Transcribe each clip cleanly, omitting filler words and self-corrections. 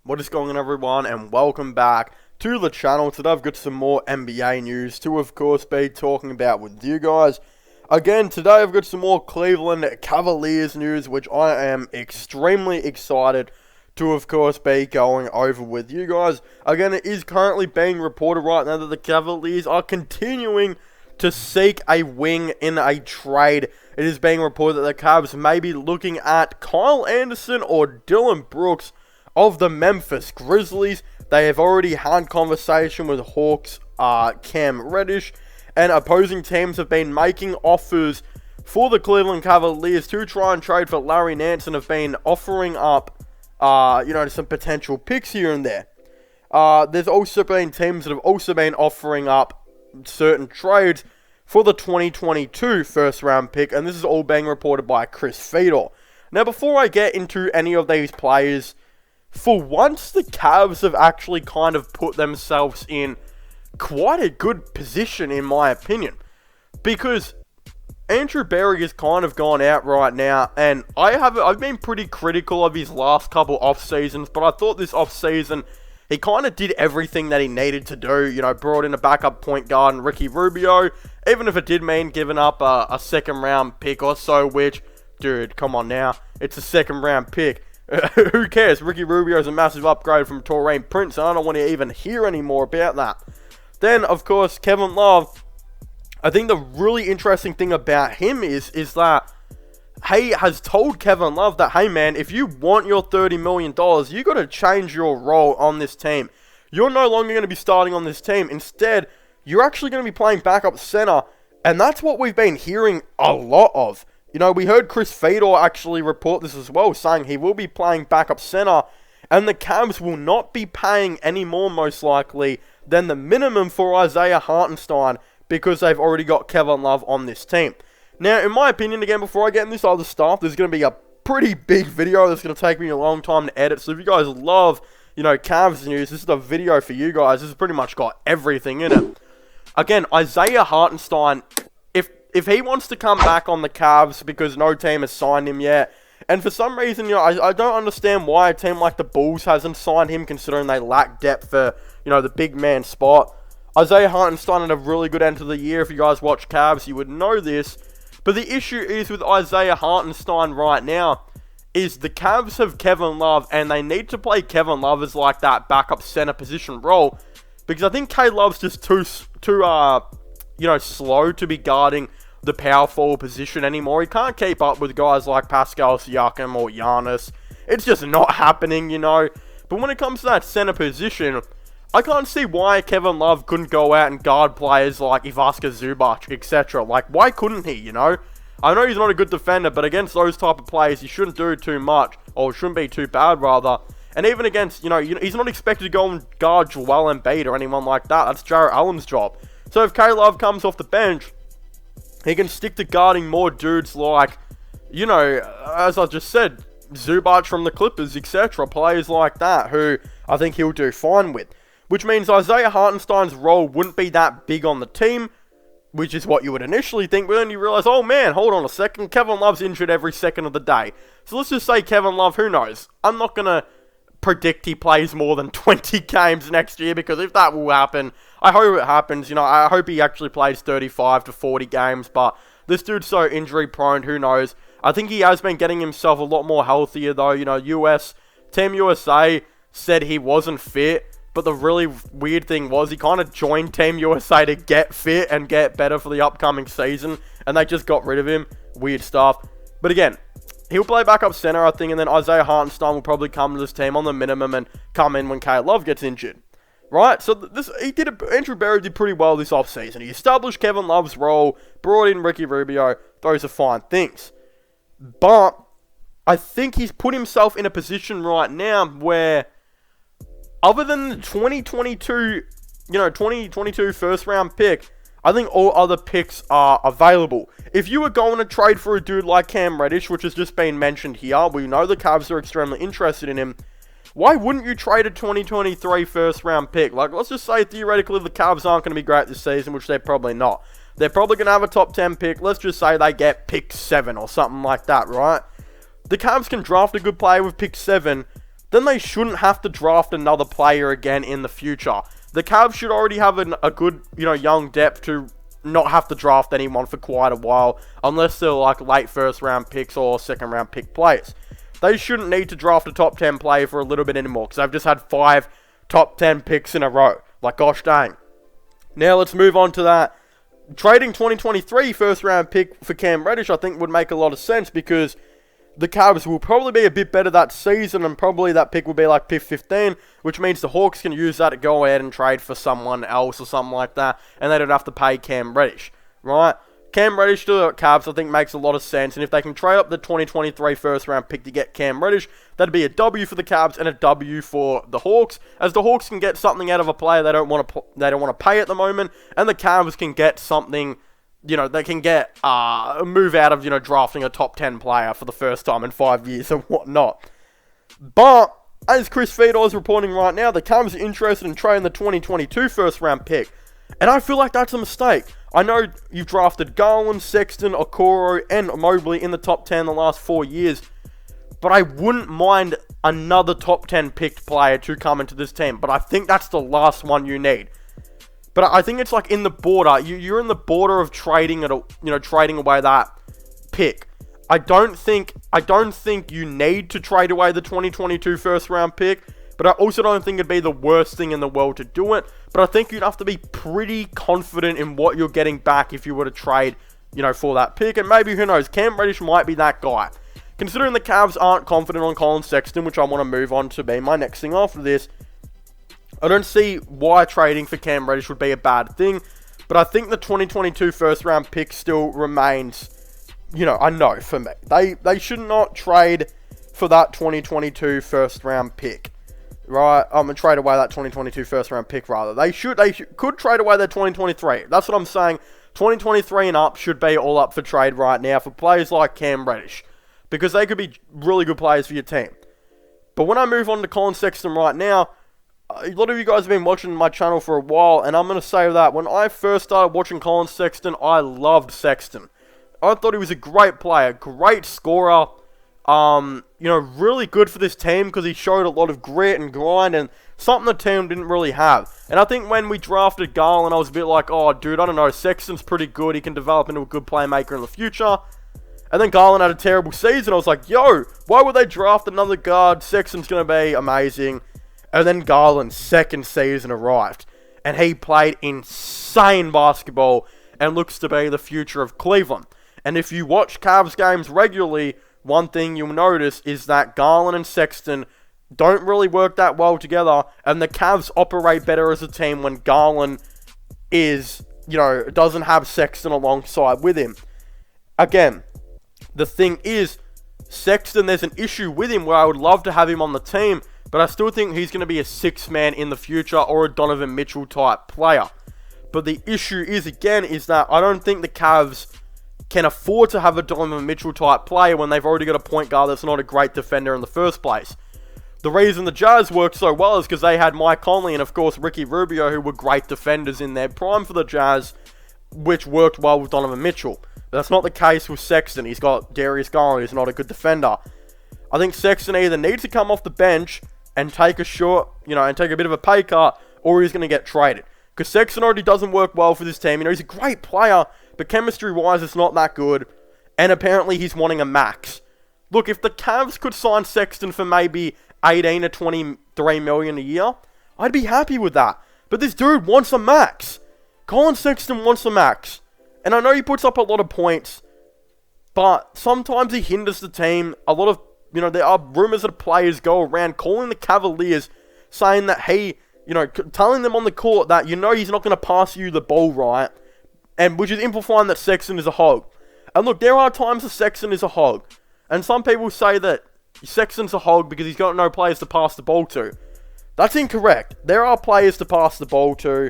What is going on, everyone, and welcome back to the channel. Today I've got some more NBA news to, of course, be talking about with you guys. Again, today I've got some more Cleveland Cavaliers news, which I am extremely excited to, of course, be going over with you guys. Again, it is currently being reported right now that the Cavaliers are continuing to seek a wing in a trade. It is being reported that the Cavs may be looking at Kyle Anderson or Dillon Brooks of the Memphis Grizzlies. They have already had conversation with Hawks Cam Reddish, and opposing teams have been making offers for the Cleveland Cavaliers to try and trade for Larry Nance, and have been offering up some potential picks here and there. There's also been teams that have also been offering up certain trades for the 2022 first round pick, and this is all being reported by Chris Fedor. Now, before I get into any of these players, for once, the Cavs have actually kind of put themselves in quite a good position, in my opinion. Because Andrew Berry has kind of gone out right now, and I've been pretty critical of his last couple off seasons, but I thought this off season he kind of did everything that he needed to do. You know, brought in a backup point guard and Ricky Rubio, even if it did mean giving up a second round pick or so, which, dude, come on now, it's a second round pick. Who cares? Ricky Rubio is a massive upgrade from Taurean Prince, and I don't want to even hear any more about that. Then, of course, Kevin Love. I think the really interesting thing about him is that he has told Kevin Love that, hey man, if you want your $30 million, you got to change your role on this team. You're no longer going to be starting on this team. Instead, you're actually going to be playing backup center, and that's what we've been hearing a lot of. You know, we heard Chris Fedor actually report this as well, saying he will be playing backup center, and the Cavs will not be paying any more, most likely, than the minimum for Isaiah Hartenstein, because they've already got Kevin Love on this team. Now, in my opinion, again, before I get into this other stuff, there's going to be a pretty big video that's going to take me a long time to edit, so if you guys love, Cavs news, this is a video for you guys. This has pretty much got everything in it. Again, Isaiah Hartenstein, if he wants to come back on the Cavs because no team has signed him yet, and for some reason, I don't understand why a team like the Bulls hasn't signed him, considering they lack depth for, the big man spot. Isaiah Hartenstein had a really good end to the year. If you guys watch Cavs, you would know this. But the issue is with Isaiah Hartenstein right now is the Cavs have Kevin Love, and they need to play Kevin Love as like that backup center position role, because I think K-Love's just too slow to be guarding the power forward position anymore. He can't keep up with guys like Pascal Siakam or Giannis. It's just not happening, But when it comes to that center position, I can't see why Kevin Love couldn't go out and guard players like Ivica Zubac, etc. Like, why couldn't he, I know he's not a good defender, but against those type of players, he shouldn't do too much, or shouldn't be too bad, rather. And even against, he's not expected to go and guard Joel Embiid or anyone like that. That's Jarrett Allen's job. So if K-Love comes off the bench, he can stick to guarding more dudes like, as I just said, Zubac from the Clippers, etc. Players like that, who I think he'll do fine with. Which means Isaiah Hartenstein's role wouldn't be that big on the team, which is what you would initially think, but then you realize, oh man, hold on a second, Kevin Love's injured every second of the day. So let's just say Kevin Love, who knows? I'm not going to predict he plays more than 20 games next year, because if that will happen, I hope it happens. I hope he actually plays 35 to 40 games, but this dude's so injury prone, who knows? I think he has been getting himself a lot more healthier though. Team USA said he wasn't fit, but the really weird thing was he kind of joined Team USA to get fit and get better for the upcoming season, and they just got rid of him. Weird stuff. But again, he'll play backup center, I think, and then Isaiah Hartenstein will probably come to this team on the minimum and come in when K-Love gets injured. Right? So Andrew Berry did pretty well this offseason. He established Kevin Love's role, brought in Ricky Rubio. Those are fine things. But I think he's put himself in a position right now where, other than the 2022 first round pick, I think all other picks are available. If you were going to trade for a dude like Cam Reddish, which has just been mentioned here, we know the Cavs are extremely interested in him. Why wouldn't you trade a 2023 first round pick? Like, let's just say theoretically the Cavs aren't going to be great this season, which they're probably not. They're probably going to have a top 10 pick. Let's just say they get pick 7 or something like that, right? The Cavs can draft a good player with pick 7, then they shouldn't have to draft another player again in the future. The Cavs should already have a good, young depth to not have to draft anyone for quite a while, unless they're like late first round picks or second round pick players. They shouldn't need to draft a top 10 player for a little bit anymore, because they've just had 5 top 10 picks in a row. Like, gosh dang. Now let's move on to that. Trading 2023 first round pick for Cam Reddish, I think would make a lot of sense, because the Cavs will probably be a bit better that season, and probably that pick will be like pick 15, which means the Hawks can use that to go ahead and trade for someone else or something like that, and they don't have to pay Cam Reddish, right? Cam Reddish to the Cavs, I think, makes a lot of sense, and if they can trade up the 2023 first round pick to get Cam Reddish, that'd be a W for the Cavs and a W for the Hawks, as the Hawks can get something out of a player they don't want to pay at the moment, and the Cavs can get something. They can get a move out of, drafting a top 10 player for the first time in 5 years and whatnot. But, as Chris Fedor is reporting right now, the Cavs are interested in trading the 2022 first round pick. And I feel like that's a mistake. I know you've drafted Garland, Sexton, Okoro, and Mobley in the top 10 the last 4 years. But I wouldn't mind another top 10 picked player to come into this team. But I think that's the last one you need. But I think it's like in the border. You're in the border of trading trading away that pick. I don't think you need to trade away the 2022 first round pick. But I also don't think it'd be the worst thing in the world to do it. But I think you'd have to be pretty confident in what you're getting back if you were to trade, for that pick. And maybe, who knows, Cam Reddish might be that guy. Considering the Cavs aren't confident on Colin Sexton, which I want to move on to be my next thing after this, I don't see why trading for Cam Reddish would be a bad thing, but I think the 2022 first round pick still remains, a no for me. They should not trade for that 2022 first round pick, right? Trade away that 2022 first round pick rather. They could trade away their 2023. That's what I'm saying. 2023 and up should be all up for trade right now for players like Cam Reddish, because they could be really good players for your team. But when I move on to Colin Sexton right now, a lot of you guys have been watching my channel for a while, and I'm going to say that when I first started watching Colin Sexton, I loved Sexton. I thought he was a great player, great scorer, really good for this team because he showed a lot of grit and grind and something the team didn't really have. And I think when we drafted Garland, I was a bit like, oh, dude, I don't know, Sexton's pretty good. He can develop into a good playmaker in the future. And then Garland had a terrible season. I was like, yo, why would they draft another guard? Sexton's going to be amazing. And then Garland's second season arrived, and he played insane basketball and looks to be the future of Cleveland. And if you watch Cavs games regularly, one thing you'll notice is that Garland and Sexton don't really work that well together, and the Cavs operate better as a team when Garland doesn't have Sexton alongside with him. Again, the thing is, Sexton, there's an issue with him where I would love to have him on the team, but I still think he's going to be a 6-man in the future or a Donovan Mitchell type player. But the issue is that I don't think the Cavs can afford to have a Donovan Mitchell type player when they've already got a point guard that's not a great defender in the first place. The reason the Jazz worked so well is because they had Mike Conley and, of course, Ricky Rubio, who were great defenders in their prime for the Jazz, which worked well with Donovan Mitchell. But that's not the case with Sexton. He's got Darius Garland, who's not a good defender. I think Sexton either needs to come off the bench and take a bit of a pay cut, or he's going to get traded. Because Sexton already doesn't work well for this team. He's a great player, but chemistry-wise, it's not that good. And apparently, he's wanting a max. Look, if the Cavs could sign Sexton for maybe 18 to 23 million a year, I'd be happy with that. But this dude wants a max. Colin Sexton wants a max. And I know he puts up a lot of points, but sometimes he hinders the team. A lot of there are rumors that players go around calling the Cavaliers, saying that telling them on the court that he's not going to pass you the ball right, and which is implying that Sexton is a hog. And look, there are times that Sexton is a hog, and some people say that Sexton's a hog because he's got no players to pass the ball to. That's incorrect. There are players to pass the ball to,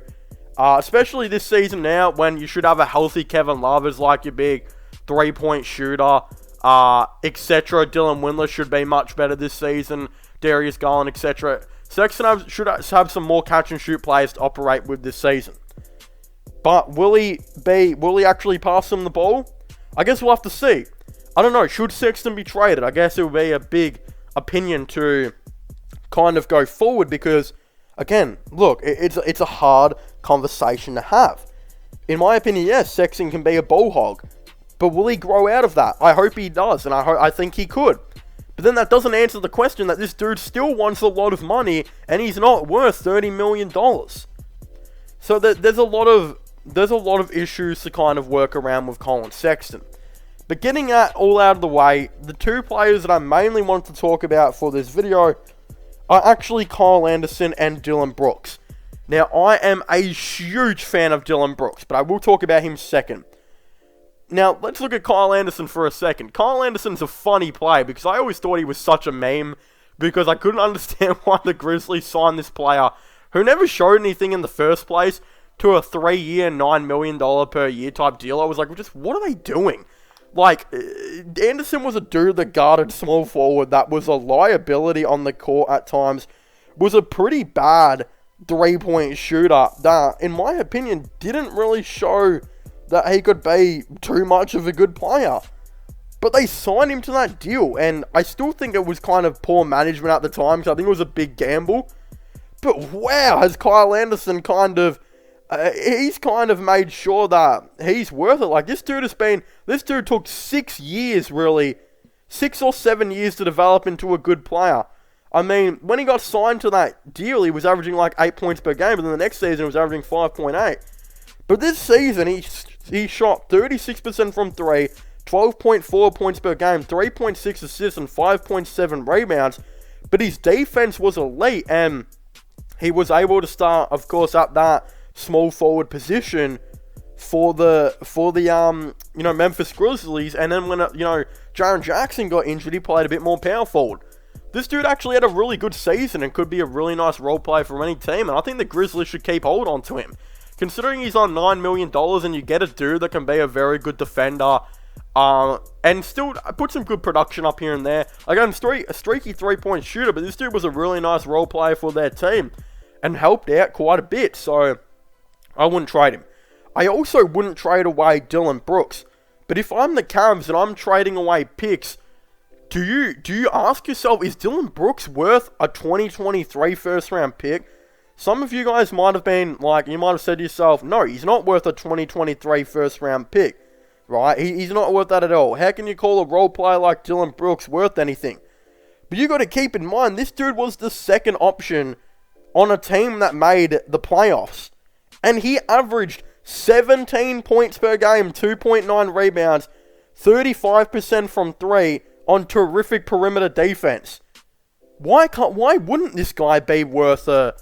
especially this season now when you should have a healthy Kevin Love as like your big 3-point shooter. Etc. Dillon Windler should be much better this season. Darius Garland, etc. Sexton should have some more catch and shoot players to operate with this season. But will he actually pass him the ball? I guess we'll have to see. I don't know. Should Sexton be traded? I guess it would be a big opinion to kind of go forward because, again, look, it's a hard conversation to have. In my opinion, yes, Sexton can be a ball hog, but will he grow out of that? I hope he does, and I think he could. But then that doesn't answer the question that this dude still wants a lot of money, and he's not worth $30 million. So there's a lot of issues to kind of work around with Colin Sexton. But getting that all out of the way, the two players that I mainly want to talk about for this video are actually Kyle Anderson and Dillon Brooks. Now, I am a huge fan of Dillon Brooks, but I will talk about him second. Now, let's look at Kyle Anderson for a second. Kyle Anderson's a funny play because I always thought he was such a meme because I couldn't understand why the Grizzlies signed this player who never showed anything in the first place to a 3-year, $9 million per year type deal. I was like, just what are they doing? Like, Anderson was a dude that guarded small forward that was a liability on the court at times, was a pretty bad three-point shooter that, in my opinion, didn't really show that he could be too much of a good player. But they signed him to that deal, and I still think it was kind of poor management at the time, because I think it was a big gamble. But wow, has Kyle Anderson kind of, he's kind of made sure that he's worth it. Like, this dude took 6 years, really, 6 or 7 years to develop into a good player. I mean, when he got signed to that deal, he was averaging like 8 points per game, and then the next season he was averaging 5.8. But this season, he shot 36% from 3, 12.4 points per game, 3.6 assists, and 5.7 rebounds. But his defense was elite, and he was able to start, of course, at that small forward position for the Memphis Grizzlies. And then when Jaren Jackson got injured, he played a bit more power forward. This dude actually had a really good season and could be a really nice role player for any team. And I think the Grizzlies should keep hold on to him. Considering he's on $9 million and you get a dude that can be a very good defender and still put some good production up here and there. Again, a streaky three-point shooter, but this dude was a really nice role player for their team and helped out quite a bit. So I wouldn't trade him. I also wouldn't trade away Dillon Brooks. But if I'm the Cavs and I'm trading away picks, do you ask yourself, is Dillon Brooks worth a 2023 first-round pick? Some of you guys might have been like, you might have said to yourself, no, he's not worth a 2023 first-round pick, right? He's not worth that at all. How can you call a role player like Dillon Brooks worth anything? But you got to keep in mind, this dude was the second option on a team that made the playoffs. And he averaged 17 points per game, 2.9 rebounds, 35% from 3 on terrific perimeter defense. Why wouldn't this guy be worth a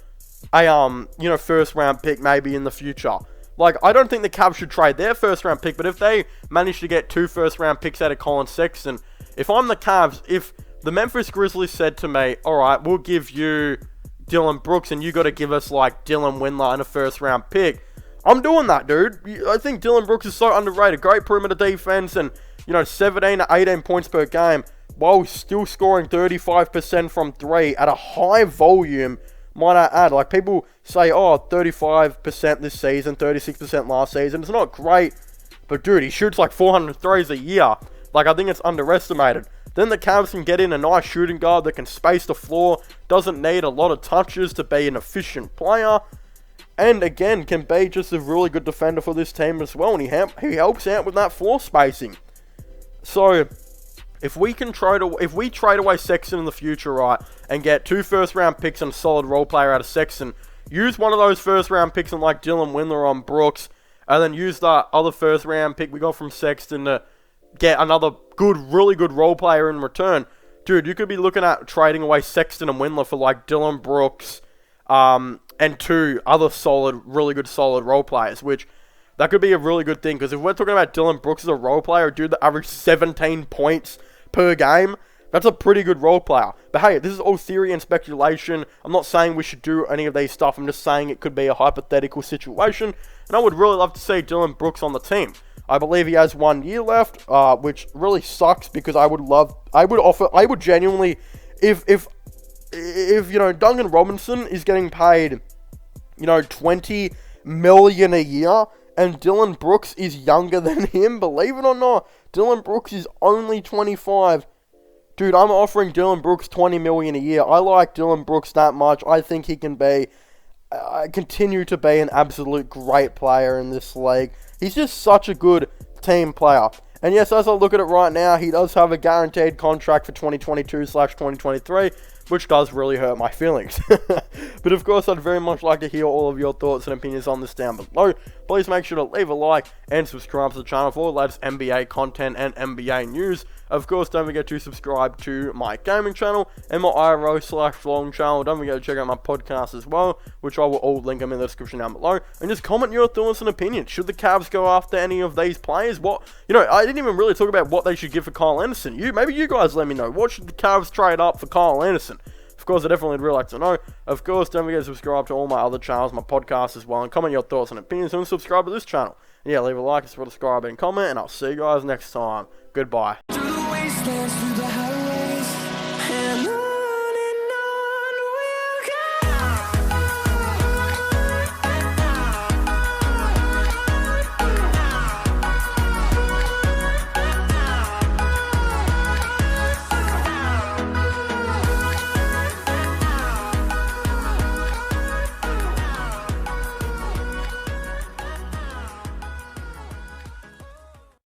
first round pick maybe in the future? Like, I don't think the Cavs should trade their first round pick, but if they manage to get 2 first round picks out of Colin Sexton, if I'm the Cavs, if the Memphis Grizzlies said to me, alright, we'll give you Dillon Brooks and you got to give us like Dylan Windler and a first round pick, I'm doing that, dude. I think Dillon Brooks is so underrated. Great perimeter defense and, 17 to 18 points per game while still scoring 35% from 3 at a high volume, might I add. Like, people say, 35% this season, 36% last season. It's not great, but dude, he shoots like 400 threes a year. Like, I think it's underestimated. Then the Cavs can get in a nice shooting guard that can space the floor, doesn't need a lot of touches to be an efficient player, and again, can be just a really good defender for this team as well, and he helps out with that floor spacing. So, if we trade away Sexton in the future, right, and get 2 first-round picks and a solid role player out of Sexton, use one of those first-round picks and like Dylan Windler on Brooks, and then use that other first-round pick we got from Sexton to get another really good role player in return. Dude, you could be looking at trading away Sexton and Windler for like Dillon Brooks, and 2 other really good solid role players, which that could be a really good thing, because if we're talking about Dillon Brooks as a role player, a dude that averaged 17 points per game, that's a pretty good role player. But hey, this is all theory and speculation. I'm not saying we should do any of these stuff. I'm just saying it could be a hypothetical situation, and I would really love to see Dillon Brooks on the team. I believe he has 1 year left, which really sucks, because I would genuinely, if Duncan Robinson is getting paid, $20 million a year, and Dillon Brooks is younger than him, believe it or not, Dillon Brooks is only 25. dude, I'm offering Dillon Brooks $20 million a year. I like Dillon Brooks that much. I think he can be, continue to be an absolute great player in this league. He's just such a good team player. And yes, as I look at it right now, he does have a guaranteed contract for 2022/2023, which does really hurt my feelings. But of course, I'd very much like to hear all of your thoughts and opinions on this down below. Please make sure to leave a like and subscribe to the channel for the latest NBA content and NBA news. Of course, don't forget to subscribe to my gaming channel and my IRO/vlog channel. Don't forget to check out my podcast as well, which I will all link them in the description down below. And just comment your thoughts and opinions. Should the Cavs go after any of these players? I didn't even really talk about what they should give for Kyle Anderson. Maybe you guys let me know. What should the Cavs trade up for Kyle Anderson? Of course, I definitely would really like to know. Of course, don't forget to subscribe to all my other channels, my podcast as well, and comment your thoughts and opinions, and subscribe to this channel. And yeah, leave a like, subscribe, and comment, and I'll see you guys next time. Goodbye.